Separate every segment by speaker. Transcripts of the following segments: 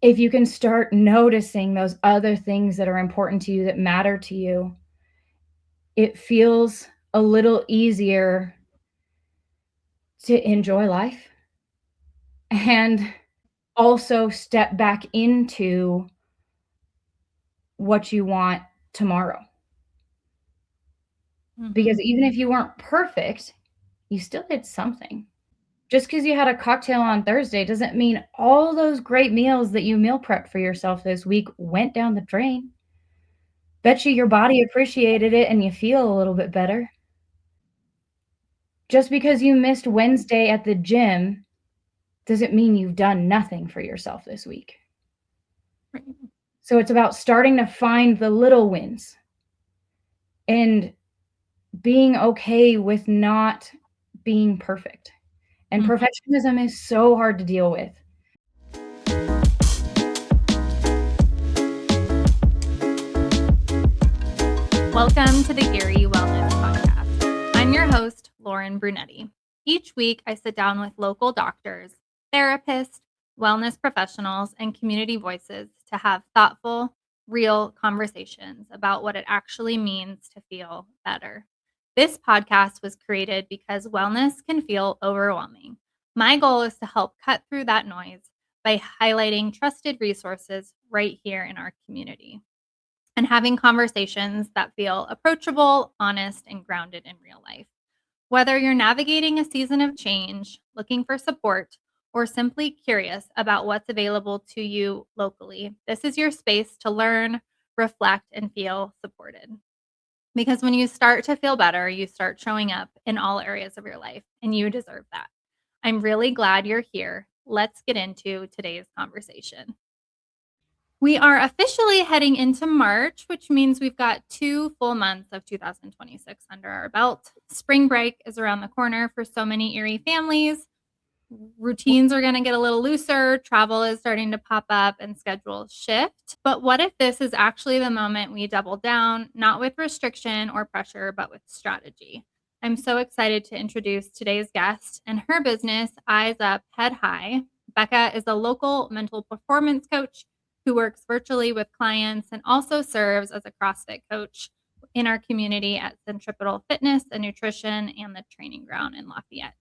Speaker 1: if you can start noticing those other things that are important to you, that matter to you, it feels a little easier to enjoy life and also step back into what you want tomorrow. Because even if you weren't perfect, you still did something. Just because you had a cocktail on Thursday doesn't mean all those great meals that you meal prepped for yourself this week went down the drain. Bet you your body appreciated it and you feel a little bit better. Just because you missed Wednesday at the gym doesn't mean you've done nothing for yourself this week.
Speaker 2: Right.
Speaker 1: So it's about starting to find the little wins and being okay with not being perfect. And perfectionism is so hard to deal with.
Speaker 2: Welcome to the Erie Wellness Podcast. I'm your host, Lauren Brunetti. Each week, I sit down with local doctors, therapists, wellness professionals, and community voices to have thoughtful, real conversations about what it actually means to feel better. This podcast was created because wellness can feel overwhelming. My goal is to help cut through that noise by highlighting trusted resources right here in our community and having conversations that feel approachable, honest, and grounded in real life. Whether you're navigating a season of change, looking for support, or simply curious about what's available to you locally, this is your space to learn, reflect, and feel supported. Because when you start to feel better, you start showing up in all areas of your life, and you deserve that. I'm really glad you're here. Let's get into today's conversation. We are officially heading into March, which means we've got 2 full months of 2026 under our belt. Spring break is around the corner for so many Erie families. Routines are going to get a little looser, travel is starting to pop up, and schedules shift. But what if this is actually the moment we double down, not with restriction or pressure, but with strategy? I'm so excited to introduce today's guest and her business, Eyes Up, Head High. Becca is a local mental performance coach who works virtually with clients and also serves as a CrossFit coach in our community at Centripetal Fitness and Nutrition and the training ground in Lafayette.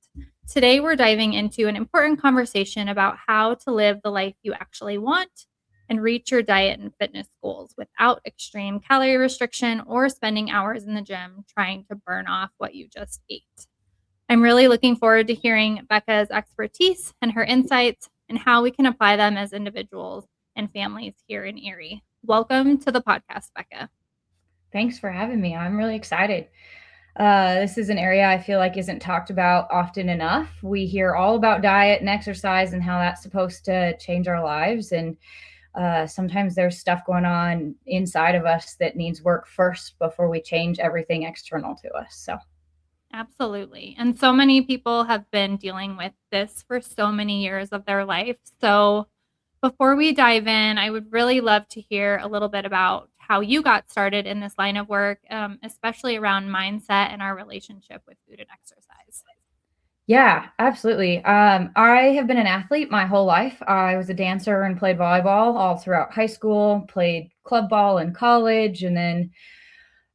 Speaker 2: Today, we're diving into an important conversation about how to live the life you actually want and reach your diet and fitness goals without extreme calorie restriction or spending hours in the gym trying to burn off what you just ate. I'm really looking forward to hearing Becca's expertise and her insights and how we can apply them as individuals and families here in Erie. Welcome to the podcast, Becca.
Speaker 1: Thanks for having me. I'm really excited. This is an area I feel like isn't talked about often enough. We hear all about diet and exercise and how that's supposed to change our lives. And sometimes there's stuff going on inside of us that needs work first before we change everything external to us. So,
Speaker 2: absolutely. And so many people have been dealing with this for so many years of their life. So, before we dive in, I would really love to hear a little bit about how you got started in this line of work, especially around mindset and our relationship with food and exercise.
Speaker 1: yeah, absolutely. I have been an athlete my whole life. I was a dancer and played volleyball all throughout high school, played club ball in college, and then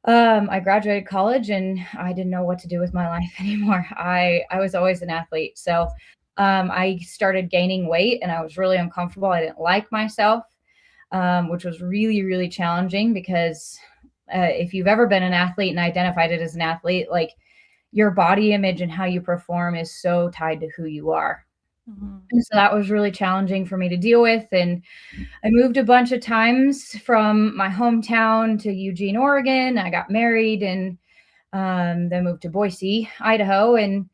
Speaker 1: I graduated college and I didn't know what to do with my life anymore. I was always an athlete. So I started gaining weight and I was really uncomfortable. I didn't like myself, which was really, really challenging because if you've ever been an athlete and identified it as an athlete, like your body image and how you perform is so tied to who you are. And so that was really challenging for me to deal with. And I moved a bunch of times from my hometown to Eugene, Oregon. I got married and then moved to Boise, Idaho, and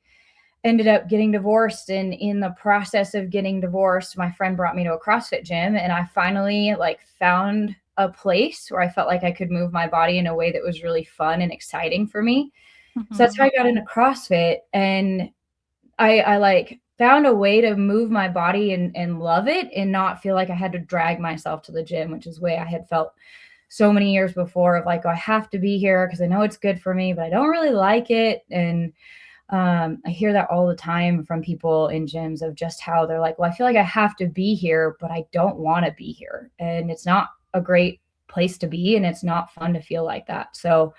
Speaker 1: ended up getting divorced. And in the process of getting divorced, my friend brought me to a CrossFit gym, and I finally found a place where I felt like I could move my body in a way that was really fun and exciting for me. So that's how I got into CrossFit, and I found a way to move my body and love it and not feel like I had to drag myself to the gym, which is the way I had felt so many years before of like, oh, I have to be here because I know it's good for me, but I don't really like it. And I hear that all the time from people in gyms of just how they're like, well, I feel like I have to be here, but I don't want to be here. And it's not a great place to be. And it's not fun to feel like that. So,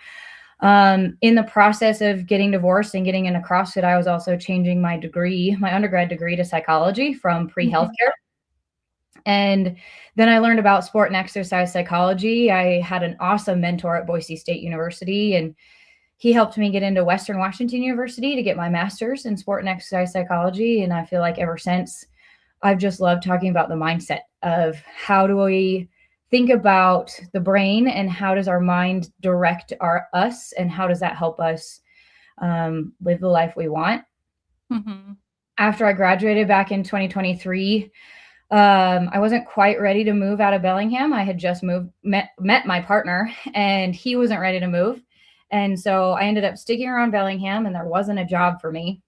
Speaker 1: in the process of getting divorced and getting into CrossFit, I was also changing my degree, my undergrad degree, to psychology from pre-healthcare. And then I learned about sport and exercise psychology. I had an awesome mentor at Boise State University, and he helped me get into Western Washington University to get my master's in sport and exercise psychology. And I feel like ever since, I've just loved talking about the mindset of how do we think about the brain and how does our mind direct us and how does that help us live the life we want.
Speaker 2: Mm-hmm.
Speaker 1: After I graduated back in 2023, I wasn't quite ready to move out of Bellingham. I had just met my partner, and he wasn't ready to move. And so I ended up sticking around Bellingham, and there wasn't a job for me.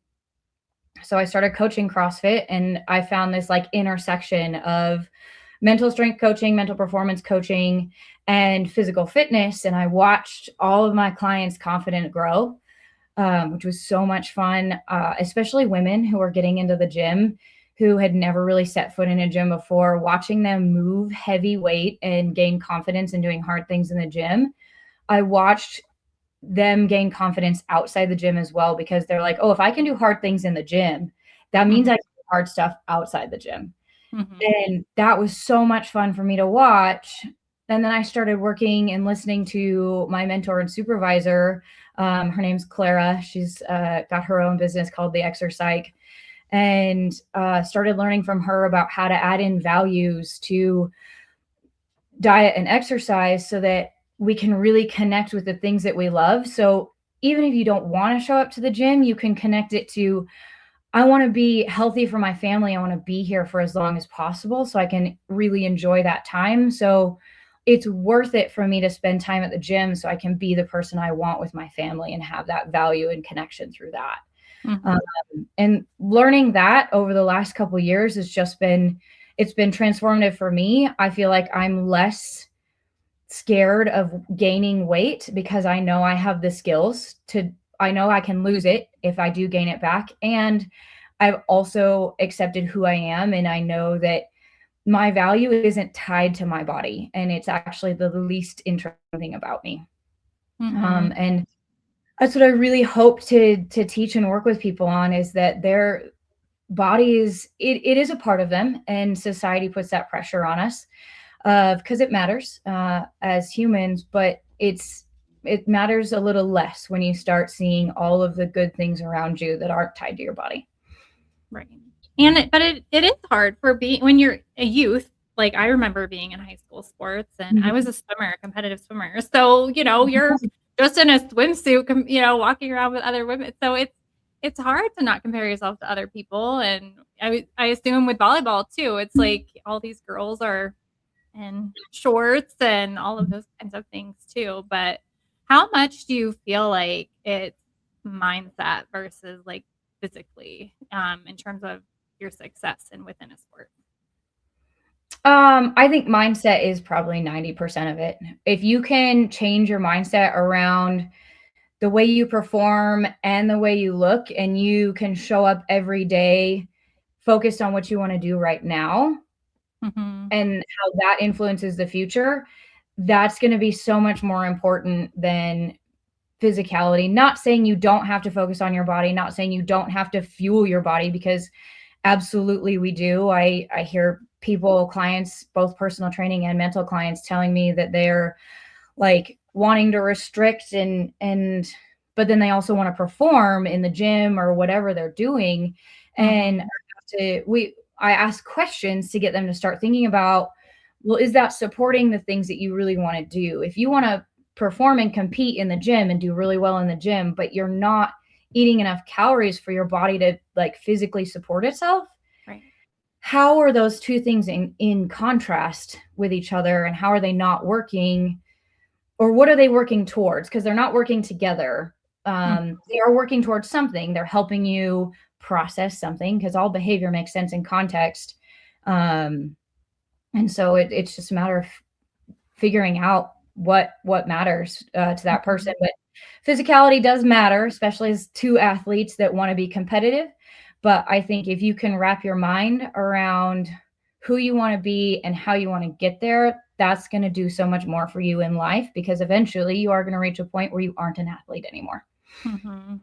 Speaker 1: So I started coaching CrossFit, and I found this like intersection of mental strength coaching, mental performance coaching, and physical fitness. And I watched all of my clients' confidence grow, which was so much fun, especially women who are getting into the gym who had never really set foot in a gym before, watching them move heavy weight and gain confidence in doing hard things in the gym. I watched them gain confidence outside the gym as well, because they're like, oh, if I can do hard things in the gym, that means I can do hard stuff outside the gym. And that was so much fun for me to watch. And then I started working and listening to my mentor and supervisor. Her name's Clara. She's got her own business called the Exerpsych, and started learning from her about how to add in values to diet and exercise so that we can really connect with the things that we love. So even if you don't want to show up to the gym, you can connect it to, I want to be healthy for my family. I want to be here for as long as possible so I can really enjoy that time. So it's worth it for me to spend time at the gym so I can be the person I want with my family and have that value and connection through that. And learning that over the last couple of years has just been, it's been transformative for me. I feel like I'm less scared of gaining weight because I know I have the skills to, I know I can lose it if I do gain it back. And I've also accepted who I am. And I know that my value isn't tied to my body. And it's actually the least interesting thing about me. And that's what I really hope to teach and work with people on, is that their bodies, it is a part of them, and society puts that pressure on us because it matters as humans, but it matters a little less when you start seeing all of the good things around you that aren't tied to your body.
Speaker 2: Right. But it is hard when you're a youth. Like, I remember being in high school sports, and I was a swimmer, a competitive swimmer. So, you're just in a swimsuit, walking around with other women. So it's hard to not compare yourself to other people. And I assume with volleyball too, it's like all these girls are in shorts and all of those kinds of things too. But how much do you feel like it's mindset versus like physically, in terms of your success and within a sport?
Speaker 1: I think mindset is probably 90% of it. If you can change your mindset around the way you perform and the way you look, and you can show up every day focused on what you want to do right now and how that influences the future, that's going to be so much more important than physicality. Not saying you don't have to focus on your body, not saying you don't have to fuel your body, because absolutely we do. I hear clients, both personal training and mental clients, telling me that they're like wanting to restrict but then they also want to perform in the gym or whatever they're doing. And I ask questions to get them to start thinking about, well, is that supporting the things that you really want to do? If you want to perform and compete in the gym and do really well in the gym, but you're not eating enough calories for your body to like physically support itself,
Speaker 2: right?
Speaker 1: How are those two things in contrast with each other, and how are they not working, or what are they working towards? Because they're not working together. They are working towards something. They're helping you process something, because all behavior makes sense in context. And so it's just a matter of figuring out what matters to that person. But physicality does matter, especially as two athletes that want to be competitive. But I think if you can wrap your mind around who you want to be and how you want to get there, that's going to do so much more for you in life, because eventually you are going to reach a point where you aren't an athlete anymore.
Speaker 2: Mm-hmm.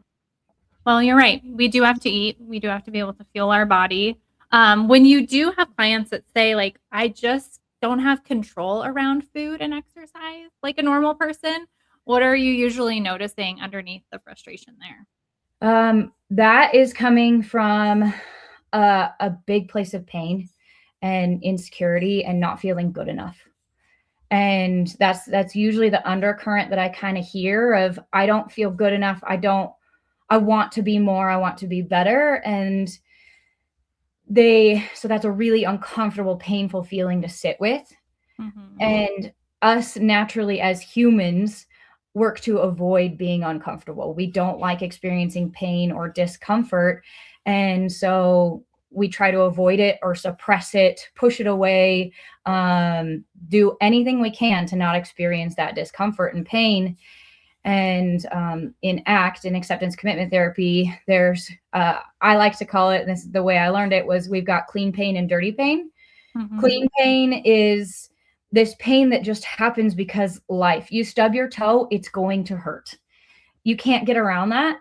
Speaker 2: Well, you're right. We do have to eat. We do have to be able to fuel our body. When you do have clients that say, like, I just don't have control around food and exercise like a normal person, what are you usually noticing underneath the frustration there?
Speaker 1: That is coming from a big place of pain and insecurity and not feeling good enough. And that's usually the undercurrent that I kind of hear of, I don't feel good enough. I want to be more, I want to be better. And so that's a really uncomfortable, painful feeling to sit with.
Speaker 2: Mm-hmm.
Speaker 1: And us naturally as humans work to avoid being uncomfortable. We don't like experiencing pain or discomfort. And so we try to avoid it or suppress it, push it away, do anything we can to not experience that discomfort and pain. And in ACT, in acceptance commitment therapy, there's, I like to call it, this the way I learned it was, we've got clean pain and dirty pain.
Speaker 2: Mm-hmm.
Speaker 1: Clean pain is this pain that just happens because life. You stub your toe, it's going to hurt. You can't get around that.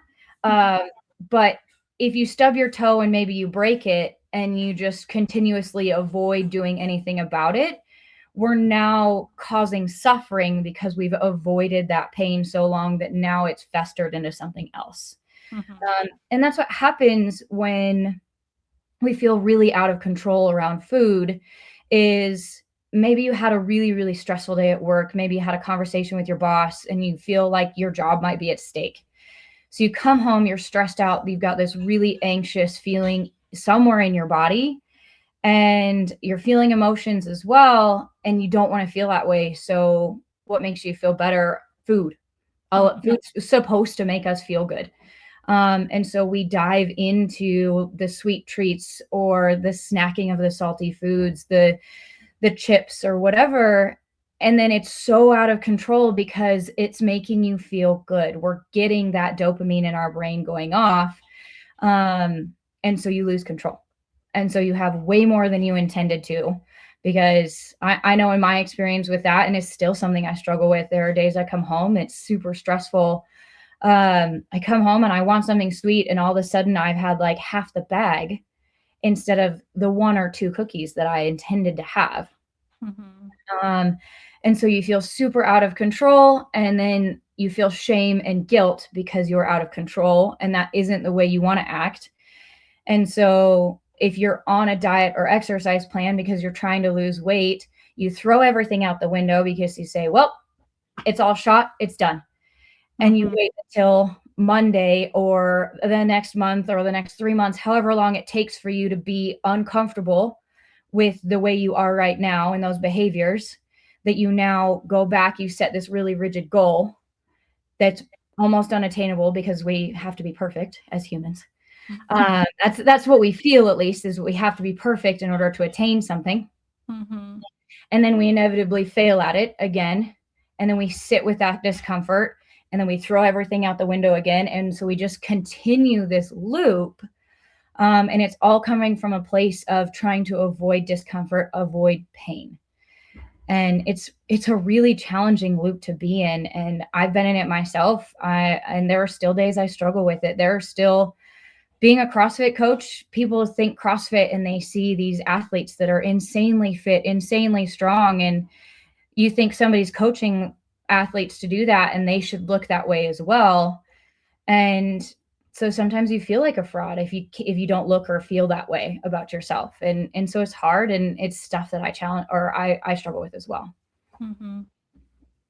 Speaker 1: But if you stub your toe and maybe you break it and you just continuously avoid doing anything about it, we're now causing suffering because we've avoided that pain so long that now it's festered into something else.
Speaker 2: Mm-hmm.
Speaker 1: And that's what happens when we feel really out of control around food. Is maybe you had a really, really stressful day at work. Maybe you had a conversation with your boss and you feel like your job might be at stake. So you come home, you're stressed out, you've got this really anxious feeling somewhere in your body, and you're feeling emotions as well, and you don't want to feel that way. So what makes you feel better? Food. Food's supposed to make us feel good. And so we dive into the sweet treats or the snacking of the salty foods, the chips or whatever. And then it's so out of control because it's making you feel good. We're getting that dopamine in our brain going off. And so you lose control. And so you have way more than you intended to, because I know in my experience with that, and it's still something I struggle with. There are days I come home, it's super stressful. I come home and I want something sweet, and all of a sudden I've had like half the bag instead of the one or two cookies that I intended to have.
Speaker 2: Mm-hmm.
Speaker 1: And so you feel super out of control, and then you feel shame and guilt because you're out of control, and that isn't the way you want to act. And so if you're on a diet or exercise plan because you're trying to lose weight, you throw everything out the window because you say, well, it's all shot, it's done. And you wait until Monday or the next month or the next 3 months, however long it takes for you to be uncomfortable with the way you are right now and those behaviors, that you now go back, you set this really rigid goal that's almost unattainable because we have to be perfect as humans. That's what we feel, at least, is we have to be perfect in order to attain something.
Speaker 2: Mm-hmm.
Speaker 1: And then we inevitably fail at it again. And then we sit with that discomfort, and then we throw everything out the window again. And so we just continue this loop. And it's all coming from a place of trying to avoid discomfort, avoid pain. And it's a really challenging loop to be in. And I've been in it myself. And there are still days I struggle with it. There are still, being a CrossFit coach, people think CrossFit and they see these athletes that are insanely fit, insanely strong. And you think somebody's coaching athletes to do that and they should look that way as well. And so sometimes you feel like a fraud if you don't look or feel that way about yourself. And so it's hard, and it's stuff that I struggle with as well.
Speaker 2: Mm-hmm.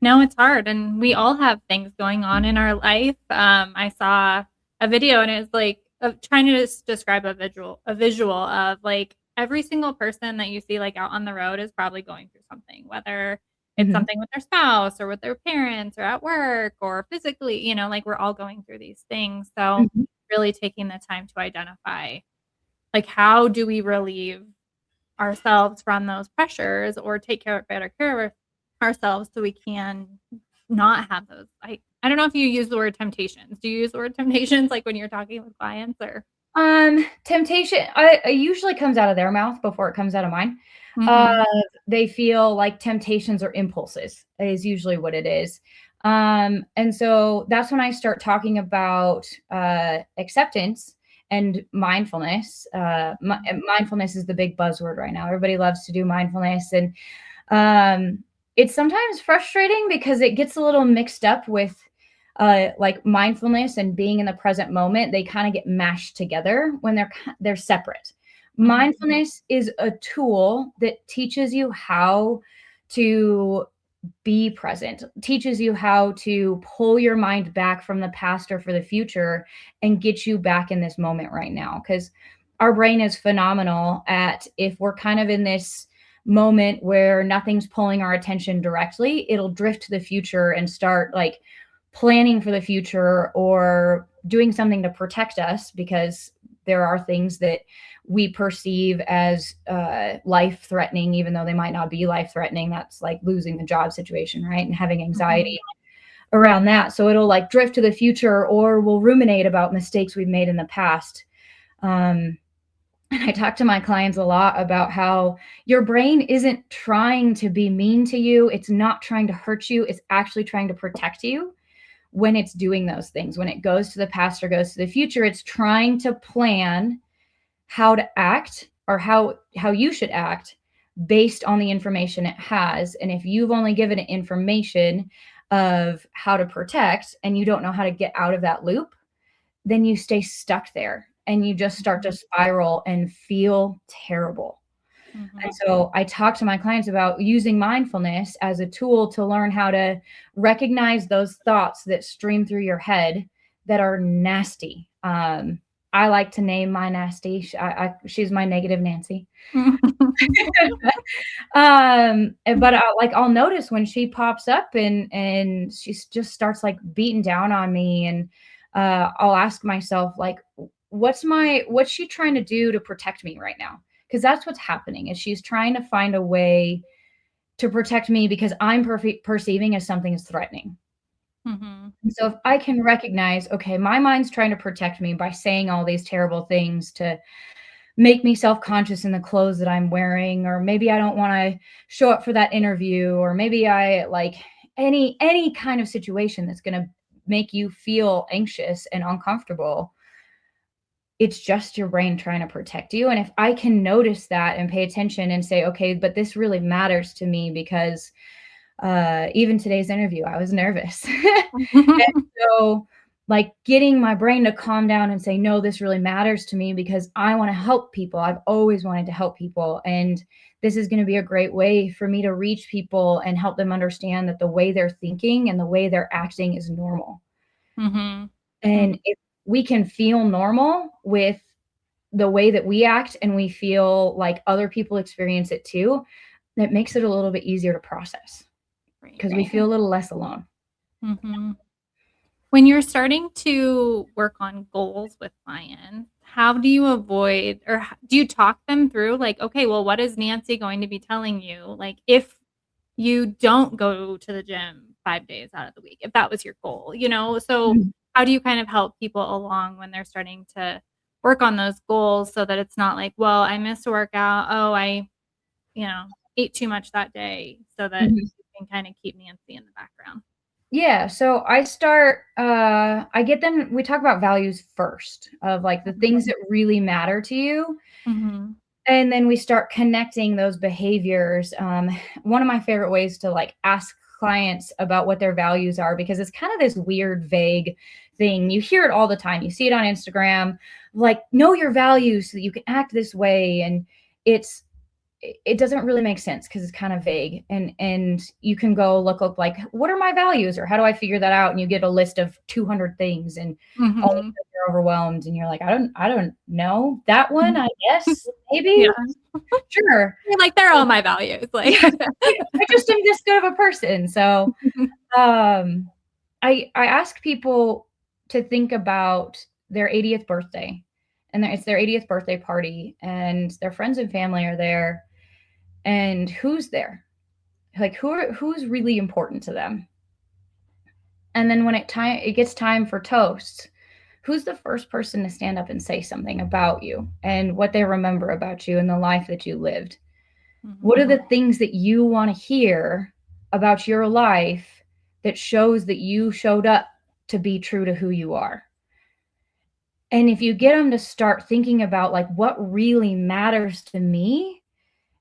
Speaker 2: No, it's hard, and we all have things going on in our life. I saw a video, and it was like trying to just describe a visual of like every single person that you see like out on the road is probably going through something, whether it's something with their spouse or with their parents or at work or physically, like we're all going through these things. So really taking the time to identify, like, how do we relieve ourselves from those pressures or take better care of ourselves so we can not have those. I I don't know if you use the word temptations. Do you use the word temptations like when you're talking with clients or?
Speaker 1: Temptation, it usually comes out of their mouth before it comes out of mine. Uh,
Speaker 2: Mhm.
Speaker 1: they feel like temptations or impulses is usually what it is. And so that's when I start talking about acceptance and mindfulness. Mindfulness is the big buzzword right now. Everybody loves to do mindfulness, and um, it's sometimes frustrating because it gets a little mixed up with like mindfulness and being in the present moment. They kind of get mashed together when they're separate.
Speaker 2: Mhm.
Speaker 1: Mindfulness is a tool that teaches you how to be present, teaches you how to pull your mind back from the past or for the future and get you back in this moment right now. Because our brain is phenomenal at, if we're kind of in this moment where nothing's pulling our attention directly, it'll drift to the future and start like planning for the future or doing something to protect us, because there are things that we perceive as life threatening, even though they might not be life threatening. That's like losing the job situation, right? And having
Speaker 2: Mhm.
Speaker 1: anxiety around that. So it'll like drift to the future, or we'll ruminate about mistakes we've made in the past. Um, and I talk to my clients a lot about how your brain isn't trying to be mean to you. It's not trying to hurt you. It's actually trying to protect you when it's doing those things. When it goes to the past or goes to the future, it's trying to plan how to act, or how you should act based on the information it has. And if you've only given it information of how to protect and you don't know how to get out of that loop, then you stay stuck there and you just start to
Speaker 2: Mhm.
Speaker 1: spiral and feel terrible. And
Speaker 2: Mhm.
Speaker 1: so I talk to my clients about using mindfulness as a tool to learn how to recognize those thoughts that stream through your head that are nasty. I like to name my nasty. She's my negative Nancy. But I'll notice when she pops up and she just starts like beating down on me, and I'll ask myself like, what's she trying to do to protect me right now? Because that's what's happening, is she's trying to find a way to protect me because I'm perceiving as something is threatening.
Speaker 2: Mhm.
Speaker 1: And so if I can recognize, okay, my mind's trying to protect me by saying all these terrible things to make me self-conscious in the clothes that I'm wearing, or maybe I don't want to show up for that interview, or maybe I like any kind of situation that's going to make you feel anxious and uncomfortable. It's just your brain trying to protect you. And if I can notice that and pay attention and say, okay, but this really matters to me because even today's interview, I was nervous. And so, like, getting my brain to calm down and say, no, this really matters to me because I want to help people. I've always wanted to help people. And this is going to be a great way for me to reach people and help them understand that the way they're thinking and the way they're acting is normal.
Speaker 2: Mhm. Mhm.
Speaker 1: And if we can feel normal with the way that we act and we feel like other people experience it too, that makes it a little bit easier to process
Speaker 2: Right.
Speaker 1: because we feel a little less alone.
Speaker 2: Mhm. When you're starting to work on goals with clients, how do you avoid or do you talk them through like, okay, well, what is Nancy going to be telling you? Like, if you don't go to the gym 5 days out of the week, if that was your goal, you know? So,
Speaker 1: Mhm.
Speaker 2: how do you kind of help people along when they're starting to work on those goals so that it's not like, well, I missed a workout. Oh, you know, ate too much that day so that
Speaker 1: Mhm.
Speaker 2: you can kind of keep Nancy in the background.
Speaker 1: Yeah, so I get them, we talk about values first, of like the things
Speaker 2: Mhm.
Speaker 1: that really matter to you,
Speaker 2: Mhm.
Speaker 1: and then we start connecting those behaviors. One of my favorite ways to like ask clients about what their values are, because it's kind of this weird, vague thing. You hear it all the time. You see it on Instagram, like, know your values so that you can act this way. And it's it doesn't really make sense because it's kind of vague, and you can go look up like, what are my values, or how do I figure that out, and you get a list of 200 things, and all of a
Speaker 2: Mhm.
Speaker 1: sudden you're overwhelmed and you're like, I don't know that one,
Speaker 2: Mhm.
Speaker 1: I guess maybe,
Speaker 2: Yeah.
Speaker 1: sure.
Speaker 2: You're like, "They're all my values," like
Speaker 1: Yeah, I just am this good of a person. So um I ask people to think about their 80th birthday, and it's their 80th birthday party and their friends and family are there, and who's there, like who's really important to them. And then when it gets time for toast, who's the first person to stand up and say something about you and what they remember about you and the life that you lived? What are the things that you want to hear about your life that shows that you showed up to be true to who you are? And if you get them to start thinking about like what really matters to me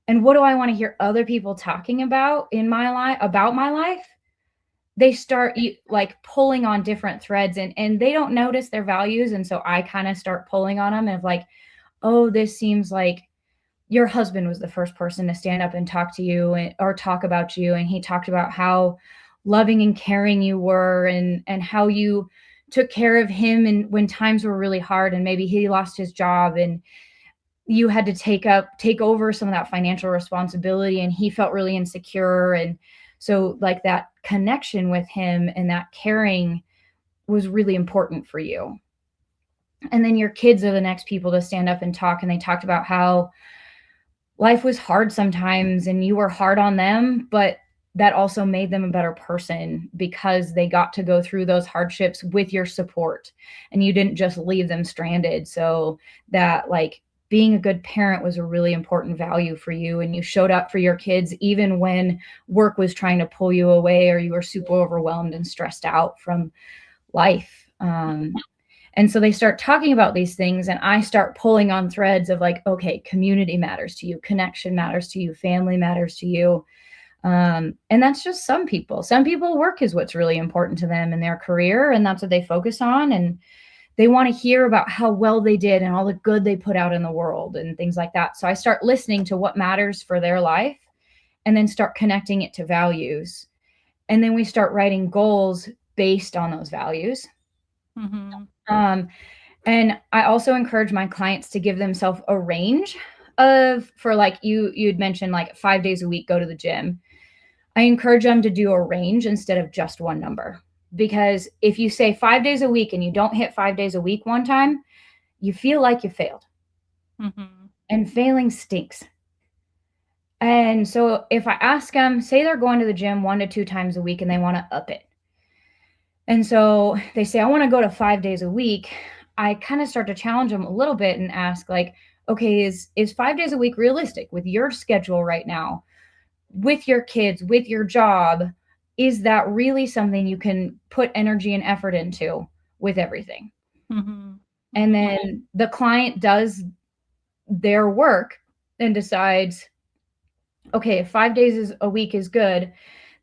Speaker 1: and what do I want to hear other people talking about in my life, about my life, they start like pulling on different threads, and they don't notice their values. And so I kind of start pulling on them of like, oh, this seems like your husband was the first person to stand up and talk to you or talk about you. And he talked about how loving and caring you were, and how you took care of him and when times were really hard and maybe he lost his job and you had to take over some of that financial responsibility and he felt really insecure. And so like that connection with him and that caring was really important for you. And then your kids are the next people to stand up and talk, and they talked about how life was hard sometimes and you were hard on them, but that also made them a better person because they got to go through those hardships with your support and you didn't just leave them stranded. So that like being a good parent was a really important value for you, and you showed up for your kids even when work was trying to pull you away or you were super overwhelmed and stressed out from life. And so they start talking about these things, and I start pulling on threads of like, okay, community matters to you, connection matters to you, family matters to you. And that's just some people. Some people, work is what's really important to them in their career, and that's what they focus on. And they want to hear about how well they did and all the good they put out in the world and things like that. So I start listening to what matters for their life and then start connecting it to values. And then we start writing goals based on those values. And I also encourage my clients to give themselves a range for like you'd mentioned like 5 days a week, go to the gym. I encourage them to do a range instead of just one number. Because if you say 5 days a week and you don't hit 5 days a week one time, you feel like you failed. And failing stinks. And so if I ask them, say they're going to the gym 1 to 2 times a week and they want to up it. And so they say, I want to go to 5 days a week. I kind of start to challenge them a little bit and ask like, okay, is 5 days a week realistic with your schedule right now, with your kids, with your job? Is that really something you can put energy and effort into with everything? And then the client does their work and decides, okay, if 5 days a week is good,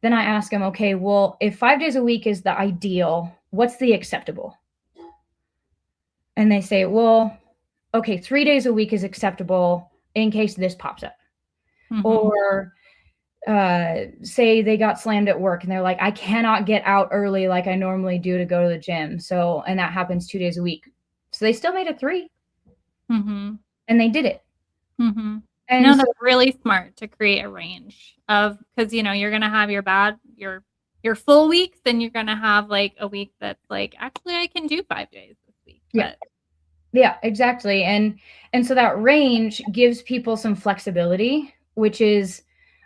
Speaker 1: then I ask them, okay, well, if 5 days a week is the ideal, what's the acceptable? And they say, well, okay, 3 days a week is acceptable in case this pops up. Or say they got slammed at work and they're like, I cannot get out early like I normally do to go to the gym. So, and that happens 2 days a week. So they still made it 3. And they did it.
Speaker 2: And no, that's really smart to create a range of, because you're gonna have your full weeks, then you're gonna have like a week that's like, actually I can do 5 days this week.
Speaker 1: Yeah, exactly. And so that range gives people some flexibility, which is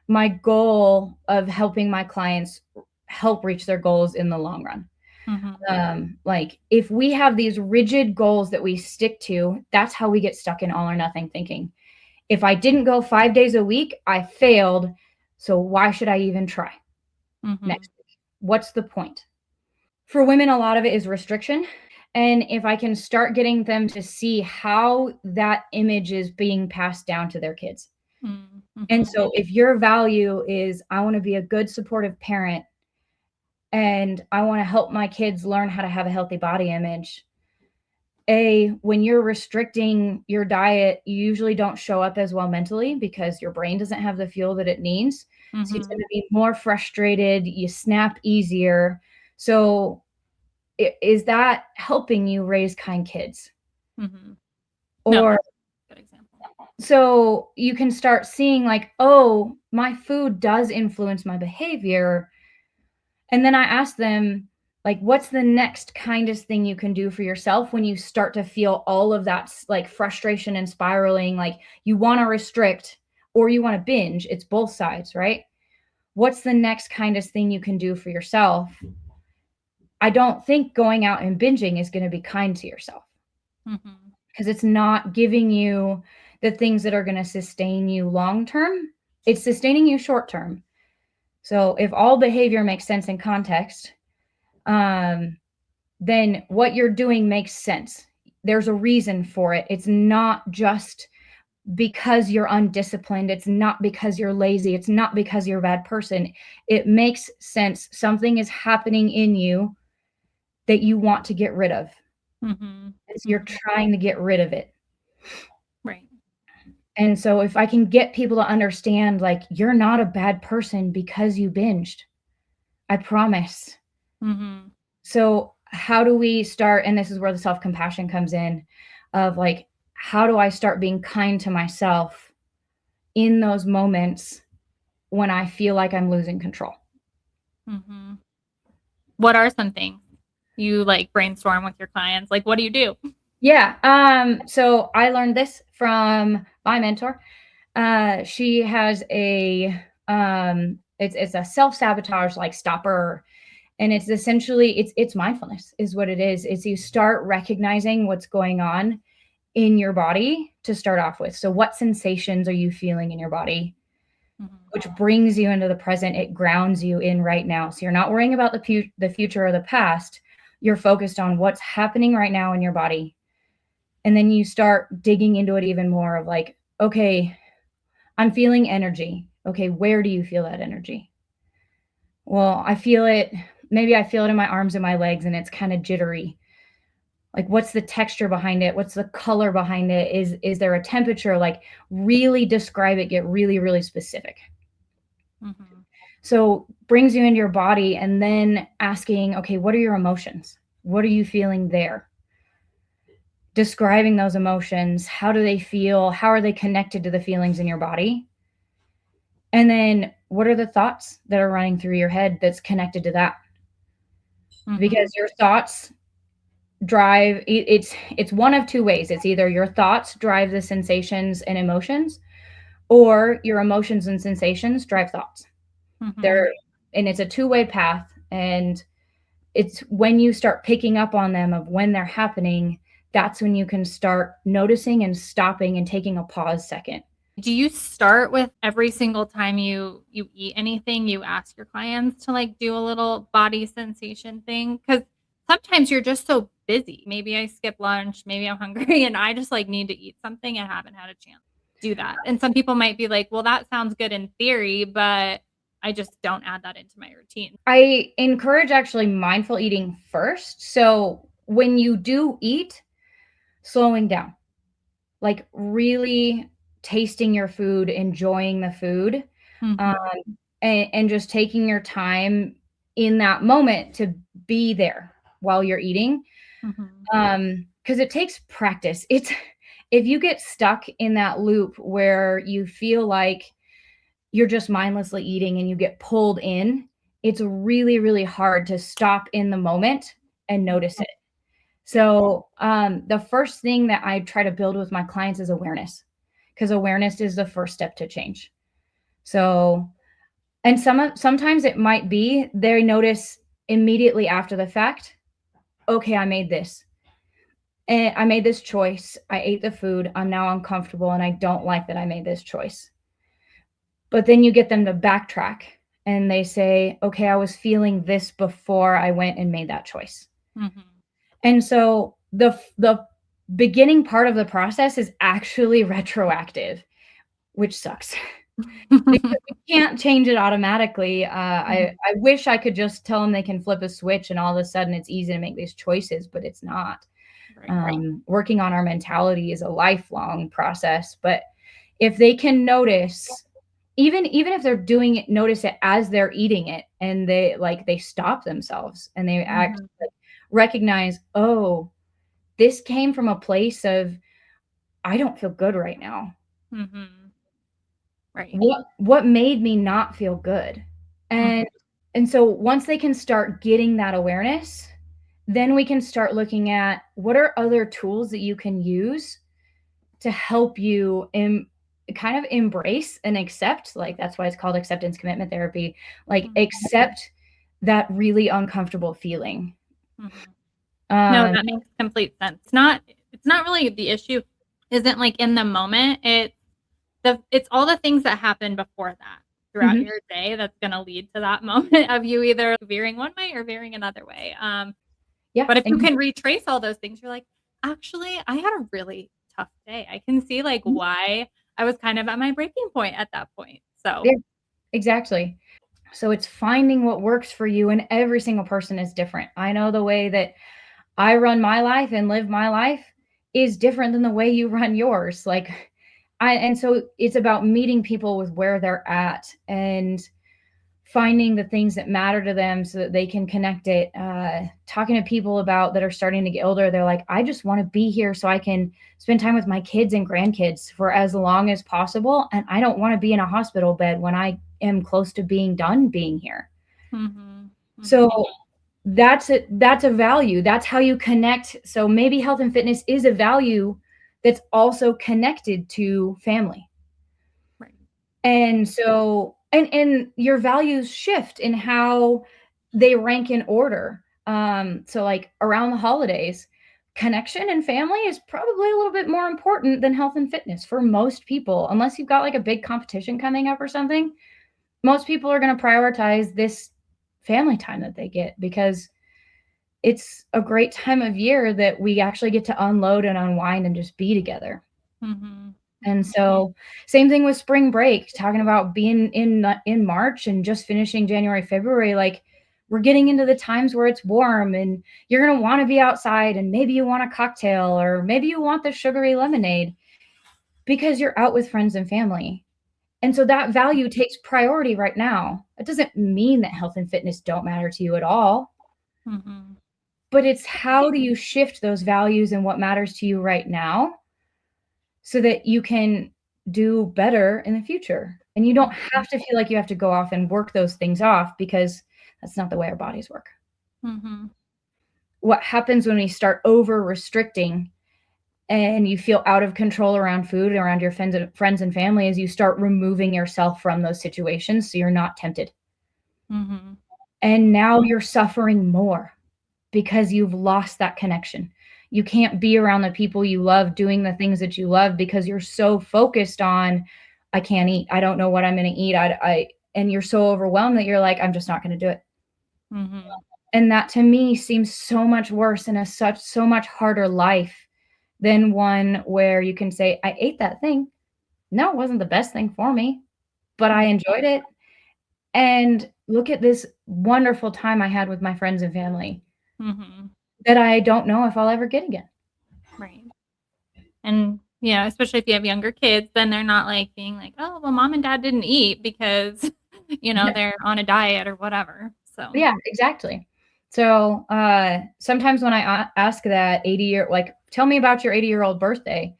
Speaker 1: my goal of helping my clients help reach their goals in the long run. Like if we have these rigid goals that we stick to, that's how we get stuck in all or nothing thinking. If I didn't go 5 days a week, I failed. So why should I even try next week? What's the point? For women, a lot of it is restriction. And if I can start getting them to see how that image is being passed down to their kids. And so if your value is, I want to be a good supportive parent and I want to help my kids learn how to have a healthy body image, when you're restricting your diet, you usually don't show up as well mentally because your brain doesn't have the fuel that it needs. So you tend to be more frustrated, you snap easier. So is that helping you raise kind kids? Or
Speaker 2: good example.
Speaker 1: So you can start seeing like, oh, my food does influence my behavior. And then I ask them, like, what's the next kindest thing you can do for yourself when you start to feel all of that like frustration and spiraling, like you want to restrict or you want to binge? It's both sides, right? What's the next kindest thing you can do for yourself? I don't think going out and binging is going to be kind to yourself, because it's not giving you the things that are going to sustain you long term. It's sustaining you short term. So if all behavior makes sense in context, then what you're doing makes sense. There's a reason for it. It's not just because you're undisciplined. It's not because you're lazy. It's not because you're a bad person. It makes sense. Something is happening in you that you want to get rid of. So you're trying to get rid of it.
Speaker 2: Right.
Speaker 1: And so if I can get people to understand, like, you're not a bad person because you binged, I promise. So how do we start? And this is where the self-compassion comes in, of like, how do I start being kind to myself in those moments when I feel like I'm losing control?
Speaker 2: What are some things you like brainstorm with your clients? Like, what do you do?
Speaker 1: Yeah. So I learned this from my mentor. She has a it's a self-sabotage like stopper, and it's essentially it's mindfulness is what it is. It's you start recognizing what's going on in your body to start off with. So what sensations are you feeling in your body? Which brings you into the present. It grounds you in right now. So you're not worrying about the future or the past. You're focused on what's happening right now in your body. And then you start digging into it even more of like, okay, I'm feeling energy. Okay, where do you feel that energy? Well, I feel it, maybe I feel it in my arms and my legs, and it's kind of jittery. Like, what's the texture behind it? What's the color behind it? Is there a temperature? Like, really describe it, get really, really specific. So brings you into your body, and then asking, okay, what are your emotions? What are you feeling there? Describing those emotions. How do they feel? How are they connected to the feelings in your body? And then what are the thoughts that are running through your head that's connected to that? Because your thoughts drive, it's one of two ways. It's either your thoughts drive the sensations and emotions, or your emotions and sensations drive thoughts. And it's a two-way path. And it's when you start picking up on them of when they're happening, that's when you can start noticing and stopping and taking a pause second.
Speaker 2: Do you start with every single time you eat anything, you ask your clients to like do a little body sensation thing? Because sometimes you're just so busy. Maybe I skip lunch, maybe I'm hungry, and I just like need to eat something and haven't had a chance to do that. And some people might be like, well, that sounds good in theory, but I just don't add that into my routine.
Speaker 1: I encourage actually mindful eating first. So when you do eat, slowing down, like really tasting your food, enjoying the food, and just taking your time in that moment to be there while you're eating. Because it takes practice. It's if you get stuck in that loop where you feel like you're just mindlessly eating and you get pulled in, it's really, really hard to stop in the moment and notice it. So the first thing that I try to build with my clients is awareness, because awareness is the first step to change. So, and sometimes it might be they notice immediately after the fact, okay, I made this. And I made this choice. I ate the food. I'm now uncomfortable and I don't like that I made this choice. But then you get them to backtrack and they say, okay, I was feeling this before I went and made that choice. And so the beginning part of the process is actually retroactive, which sucks. Because we can't change it automatically. I wish I could just tell them they can flip a switch and all of a sudden it's easy to make these choices, but it's not. Working on our mentality is a lifelong process. But if they can notice, even if they're doing it, notice it as they're eating it, and they stop themselves and they act recognize, oh, this came from a place of, I don't feel good right now. What made me not feel good? And so once they can start getting that awareness, then we can start looking at what are other tools that you can use to help you kind of embrace and accept, like that's why it's called acceptance commitment therapy, like accept that really uncomfortable feeling.
Speaker 2: Mhm. No,
Speaker 1: Um,
Speaker 2: that makes complete sense. It's not really the issue isn't, like, in the moment, it's all the things that happen before that throughout
Speaker 1: mhm.
Speaker 2: your day that's gonna lead to that moment of you either veering one way or veering another way,
Speaker 1: Yeah,
Speaker 2: but if you
Speaker 1: and
Speaker 2: can retrace all those things, you're like, "Actually, I had a really tough day. I can see, like,
Speaker 1: mhm.
Speaker 2: why I was kind of at my breaking point at that point." So
Speaker 1: Yeah, exactly. So it's finding what works for you, and every single person is different. I know the way that I run my life and live my life is different than the way you run yours. Like, and so it's about meeting people with where they're at and finding the things that matter to them so that they can connect it. Talking to people about that are starting to get older, they're like, I just want to be here so I can spend time with my kids and grandkids for as long as possible. And I don't want to be in a hospital bed when I am close to being done being here.
Speaker 2: mhm,
Speaker 1: So
Speaker 2: mhm,
Speaker 1: that's a value. That's how you connect. So maybe health and fitness is a value that's also connected to family.
Speaker 2: right.
Speaker 1: And so and your values shift in how they rank in order. So like around the holidays, connection and family is probably a little bit more important than health and fitness for most people, unless you've got like a big competition coming up or something. Most people are going to prioritize this family time that they get because it's a great time of year that we actually get to unload and unwind and just be together.
Speaker 2: Mhm,
Speaker 1: And
Speaker 2: mhm,
Speaker 1: so, same thing with spring break, talking about being in March and just finishing January, February, like we're getting into the times where it's warm and you're going to want to be outside and maybe you want a cocktail or maybe you want the sugary lemonade because you're out with friends and family. And so that value takes priority right now. It doesn't mean that health and fitness don't matter to you at all,
Speaker 2: mhm,
Speaker 1: but it's how do you shift those values and what matters to you right now so that you can do better in the future. And you don't
Speaker 2: mhm,
Speaker 1: have to feel like you have to go off and work those things off because that's not the way our bodies work.
Speaker 2: mhm,
Speaker 1: What happens when we start over restricting and you feel out of control around food, around your friends and family, is you start removing yourself from those situations so you're not tempted.
Speaker 2: mhm,
Speaker 1: And now you're suffering more because you've lost that connection. You can't be around the people you love doing the things that you love because you're so focused on, I can't eat. I don't know what I'm going to eat. And you're so overwhelmed that you're like, I'm just not going to do it.
Speaker 2: mhm,
Speaker 1: And that to me seems so much worse and so much harder life than one where you can say, I ate that thing. No, it wasn't the best thing for me, but I
Speaker 2: mhm,
Speaker 1: enjoyed it. And look at this wonderful time I had with my friends and family
Speaker 2: mhm,
Speaker 1: that I don't know if I'll ever get again.
Speaker 2: right. And, yeah, especially if you have younger kids, then they're not, like, being like, "Oh, well, mom and dad didn't eat because, they're on a diet or whatever." So
Speaker 1: Yeah, exactly. So, sometimes when I ask that 80-year like, "Tell me about your 80-year-old birthday,"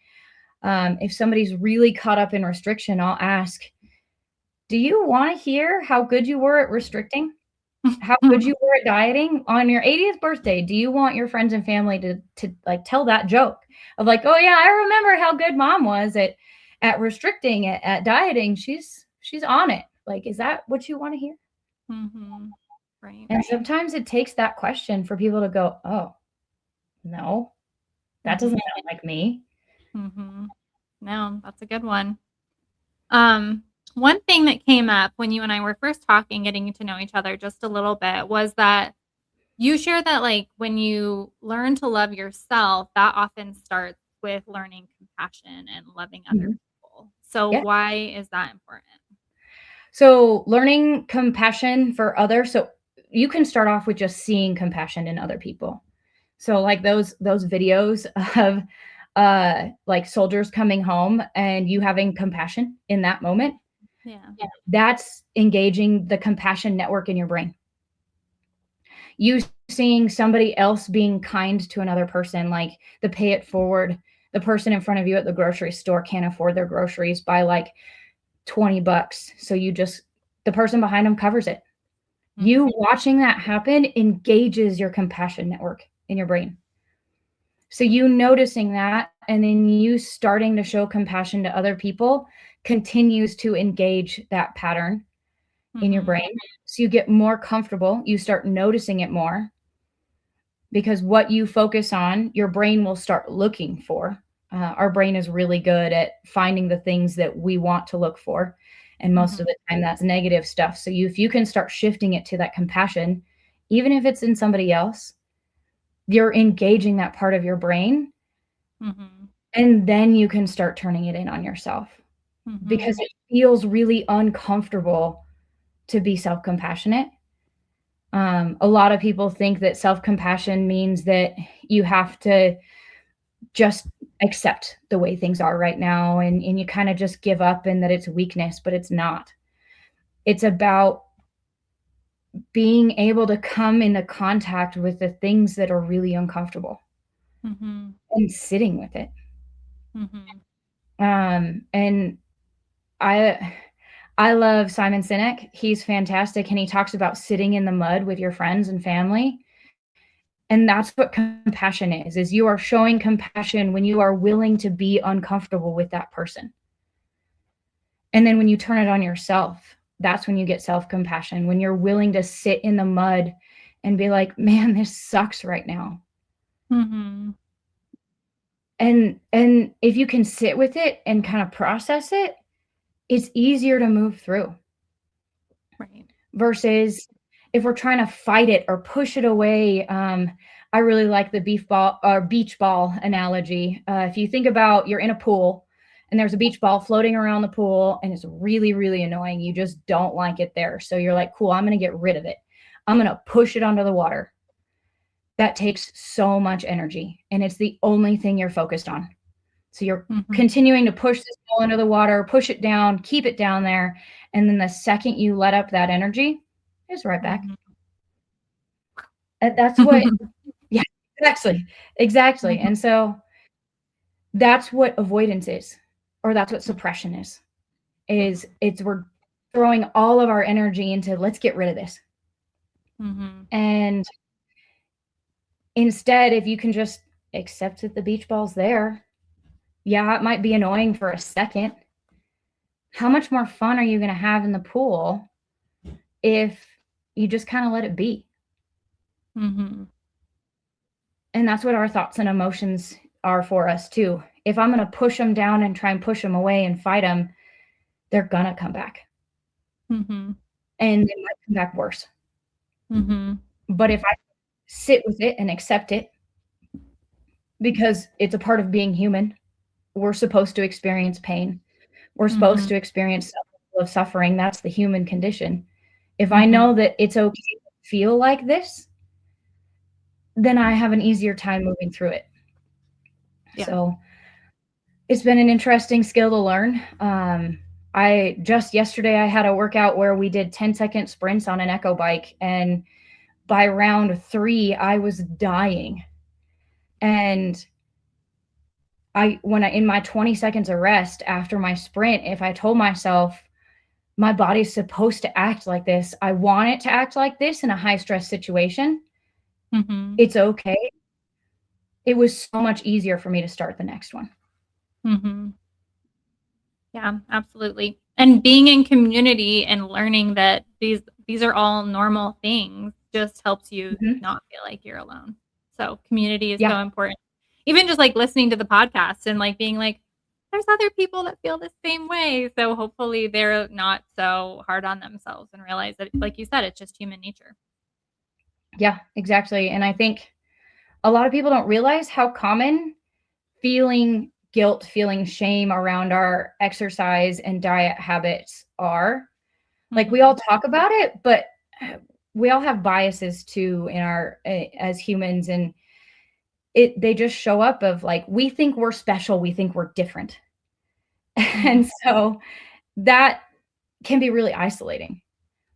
Speaker 1: if somebody's really caught up in restriction, I'll ask, "Do you wanna hear how good you were at restricting? How good you were at dieting? On your 80th birthday, do you want your friends and family to, like, tell that joke of like, 'Oh, yeah, I remember how good mom was at restricting, at dieting. She's on it.'" Like, is that what you wanna hear?
Speaker 2: Mhm. Right.
Speaker 1: And sometimes it takes that question for people to go, "Oh, no, that
Speaker 2: Mhm,
Speaker 1: doesn't sound like me."
Speaker 2: mhm. No, that's a good one. Um, one thing that came up when you and I were first talking, getting to know each other just a little bit, was that you share that, like, when you learn to love yourself, that often starts with learning compassion and loving other
Speaker 1: Mhm.
Speaker 2: people. So
Speaker 1: Yeah.
Speaker 2: why is that important?
Speaker 1: So, learning compassion for others, so you can start off with just seeing compassion in other people. So, like those videos of, like, soldiers coming home and you having compassion in that moment,
Speaker 2: Yeah.
Speaker 1: that's engaging the compassion network in your brain. You seeing somebody else being kind to another person, like the pay it forward, the person in front of you at the grocery store can't afford their groceries by like $20. So the person behind them covers it. You
Speaker 2: Mhm.
Speaker 1: watching that happen engages your compassion network in your brain. So you noticing that and then you starting to show compassion to other people continues to engage that pattern in your
Speaker 2: Mhm.
Speaker 1: brain. So you get more comfortable, you start noticing it more. because what you focus on, your brain will start looking for. Our brain is really good at finding the things that we want to look for. And most of the time, that's negative stuff. So if you can start shifting it to that compassion, even if it's in somebody else, you're engaging that part of your brain. And then you can start turning it in on yourself, because it feels really uncomfortable to be self-compassionate. A lot of people think that self-compassion means that you have to just accept the way things are right now, and you kind of just give up, and that it's weakness, but it's not. It's about being able to come into contact with the things that are really uncomfortable and sitting with it. And I love Simon Sinek. He's fantastic, and he talks about sitting in the mud with your friends and family. And that's what compassion is you are showing compassion when you are willing to be uncomfortable with that person. And then when you turn it on yourself, that's when you get self-compassion, when you're willing to sit in the mud and be like, man, this sucks right now. And if you can sit with it and kind of process it, it's easier to move through.
Speaker 2: Right.
Speaker 1: Versus if we're trying to fight it or push it away. I really like the beach ball analogy. If you think about, you're in a pool and there's a beach ball floating around the pool and it's really, really annoying. You just don't like it there. So you're like, cool, I'm going to get rid of it. I'm going to push it under the water. That takes so much energy, and it's the only thing you're focused on. So you're continuing to push this ball into the water, push it down, keep it down there. And then the second you let up that energy, it's right back. And that's what, yeah, exactly. And so that's what avoidance is, or that's what suppression is we're throwing all of our energy into, let's get rid of this. And instead, if you can just accept that the beach ball's there, yeah, it might be annoying for a second. How much more fun are you going to have in the pool if you just kind of let it be? And that's what our thoughts and emotions are for us too. If I'm going to push them down and try and push them away and fight them, they're going to come back. And they might come back worse. But if I sit with it and accept it, because it's a part of being human, we're supposed to experience pain. We're supposed to experience suffering. That's the human condition. If I know that it's okay to feel like this, then I have an easier time moving through it. Yeah. So it's been an interesting skill to learn. Yesterday I had a workout where we did 10-second sprints on an echo bike, and by round 3 I was dying. And in my 20 seconds of rest after my sprint, if I told myself my body's supposed to act like this, I want it to act like this in a high stress situation, it's okay. It was so much easier for me to start the next one.
Speaker 2: Yeah, absolutely. And being in community and learning that these are all normal things just helps you not feel like you're alone. So community is so important. Even just like listening to the podcast and like being like, there's other people that feel the same way. So hopefully they're not so hard on themselves and realize that, like you said, it's just human nature.
Speaker 1: Yeah, exactly. And I think a lot of people don't realize how common feeling guilt, feeling shame around our exercise and diet habits are. Like, we all talk about it, but we all have biases too in our as humans, and they just show up of like, we think we're special, we think we're different. And so that can be really isolating,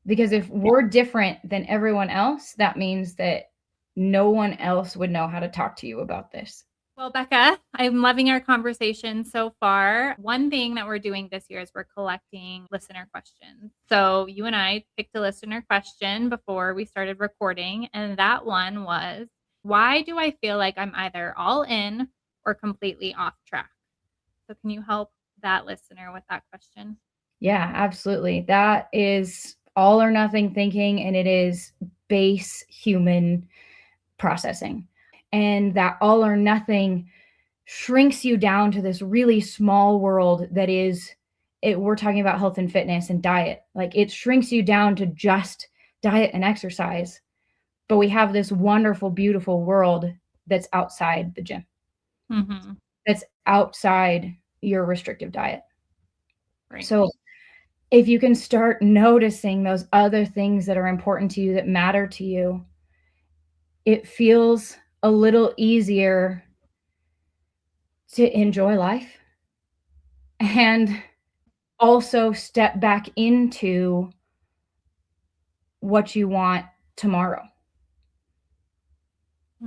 Speaker 1: because if we're different than everyone else, that means that no one else would know how to talk to you about this.
Speaker 2: Well, Becca, I'm loving our conversation so far. One thing that we're doing this year is we're collecting listener questions. So you and I picked a listener question before we started recording, and that one was, why do I feel like I'm either all in or completely off track? So can you help that listener with that question?
Speaker 1: Yeah, absolutely. That is all or nothing thinking, and it is base human processing. And that all or nothing shrinks you down to this really small world that is it. We're talking about health and fitness and diet. Like, it shrinks you down to just diet and exercise. But we have this wonderful, beautiful world that's outside the gym,
Speaker 2: Mm-hmm.
Speaker 1: that's outside your restrictive diet.
Speaker 2: Right.
Speaker 1: So if you can start noticing those other things that are important to you, that matter to you, it feels a little easier to enjoy life and also step back into what you want tomorrow.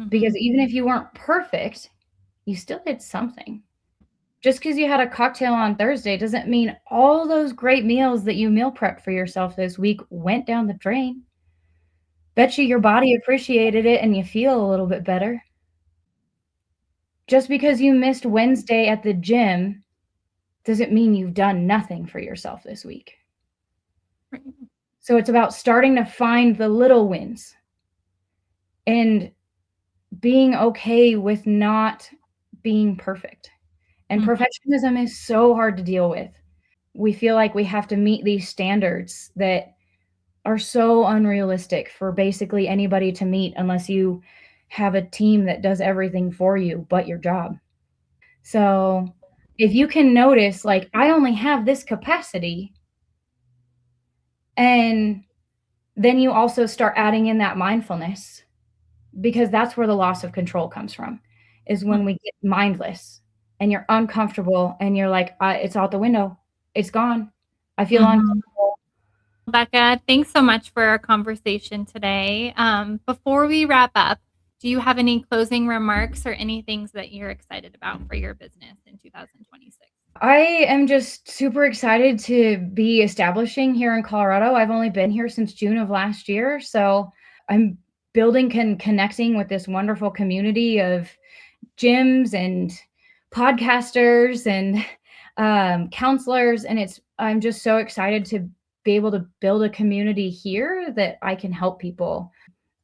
Speaker 1: Because
Speaker 2: Mm-hmm.
Speaker 1: even if you weren't perfect, you still did something. Just because you had a cocktail on Thursday doesn't mean all those great meals that you meal prepped for yourself this week went down the drain. Bet you your body appreciated it and you feel a little bit better. Just because you missed Wednesday at the gym doesn't mean you've done nothing for yourself this week.
Speaker 2: Right.
Speaker 1: So it's about starting to find the little wins and being okay with not being perfect. And
Speaker 2: Mm-hmm.
Speaker 1: perfectionism is so hard to deal with. We feel like we have to meet these standards that are so unrealistic for basically anybody to meet unless you have a team that does everything for you but your job. So if you can notice, like, I only have this capacity, and then you also start adding in that mindfulness, because that's where the loss of control comes from, is when we get mindless and you're uncomfortable and you're like, it's out the window. It's gone. I feel
Speaker 2: Mm-hmm.
Speaker 1: uncomfortable.
Speaker 2: Becca, thanks so much for our conversation today. Before we wrap up, do you have any closing remarks or any things that you're excited about for your business in 2026?
Speaker 1: I am just super excited to be establishing here in Colorado. I've only been here since June of last year. So I'm building and connecting with this wonderful community of gyms and podcasters and counselors. And I'm just so excited to be able to build a community here that I can help people.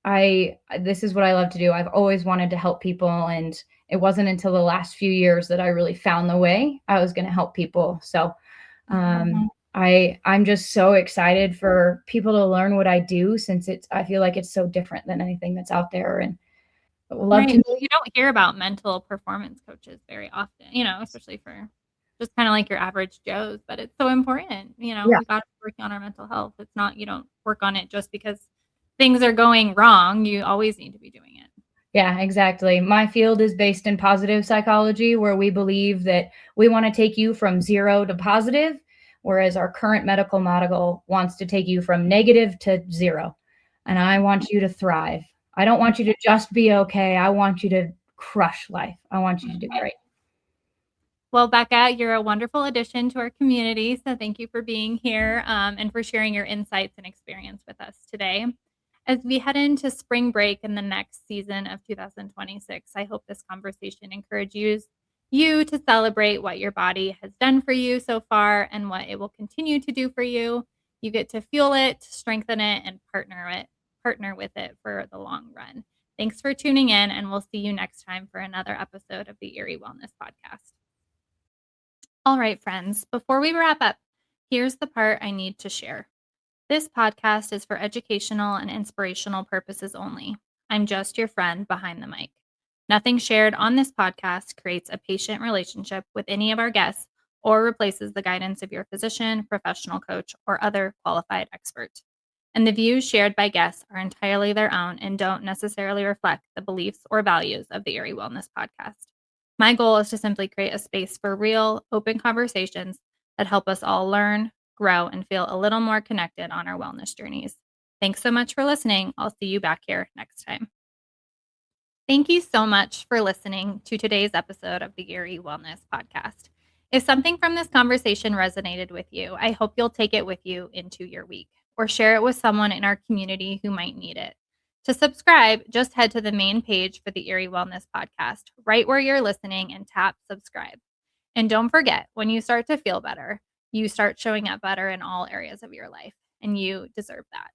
Speaker 1: This is what I love to do. I've always wanted to help people, and it wasn't until the last few years that I really found the way I was going to help people. So I'm just so excited for people to learn what I do, since I feel like it's so different than anything that's out there, and I would love to
Speaker 2: Right.
Speaker 1: meet.
Speaker 2: You don't hear about mental performance coaches very often, especially for just kind of like your average Joes, but it's so important.
Speaker 1: Yeah.
Speaker 2: We got to work on our mental health. It's not, you don't work on it just because things are going wrong. You always need to be doing it.
Speaker 1: Yeah, exactly. My field is based in positive psychology, where we believe that we want to take you from 0 to positive, whereas our current medical model wants to take you from negative to 0. And I want you to thrive. I don't want you to just be okay. I want you to crush life. I want you to do great.
Speaker 2: Well, Becca, you're a wonderful addition to our community. So thank you for being here and for sharing your insights and experience with us today. As we head into spring break in the next season of 2026, I hope this conversation encourages you to celebrate what your body has done for you so far and what it will continue to do for you. You get to fuel it, strengthen it, and partner with it for the long run. Thanks for tuning in, and we'll see you next time for another episode of the Erie Wellness Podcast. All right, friends, before we wrap up, here's the part I need to share. This podcast is for educational and inspirational purposes only. I'm just your friend behind the mic. Nothing shared on this podcast creates a patient relationship with any of our guests or replaces the guidance of your physician, professional coach, or other qualified expert. And the views shared by guests are entirely their own and don't necessarily reflect the beliefs or values of the Erie Wellness Podcast. My goal is to simply create a space for real, open conversations that help us all learn, grow, and feel a little more connected on our wellness journeys. Thanks so much for listening. I'll see you back here next time. Thank you so much for listening to today's episode of the Erie Wellness Podcast. If something from this conversation resonated with you, I hope you'll take it with you into your week or share it with someone in our community who might need it. To subscribe, just head to the main page for the Erie Wellness Podcast, right where you're listening, and tap subscribe. And don't forget, when you start to feel better, you start showing up better in all areas of your life, and you deserve that.